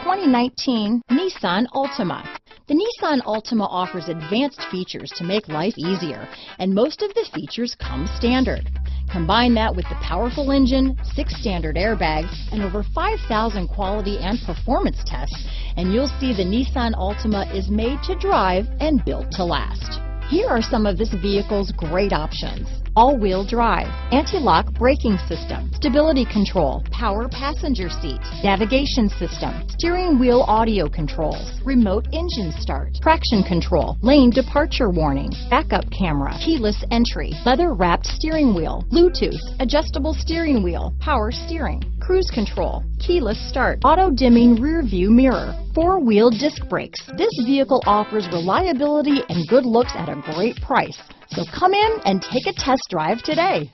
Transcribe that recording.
2019 Nissan Altima. The Nissan Altima offers advanced features to make life easier, and most of the features come standard. Combine that with the powerful engine, 6 standard airbags, and over 5,000 quality and performance tests, and you'll see the Nissan Altima is made to drive and built to last. Here are some of this vehicle's great options: all-wheel drive, anti-lock braking system, stability control, power passenger seat, navigation system, steering wheel audio controls, remote engine start, traction control, lane departure warning, backup camera, keyless entry, leather-wrapped steering wheel, Bluetooth, adjustable steering wheel, power steering, cruise control, keyless start, auto-dimming rear view mirror, 4-wheel disc brakes. This vehicle offers reliability and good looks at a great price. So come in and take a test drive today.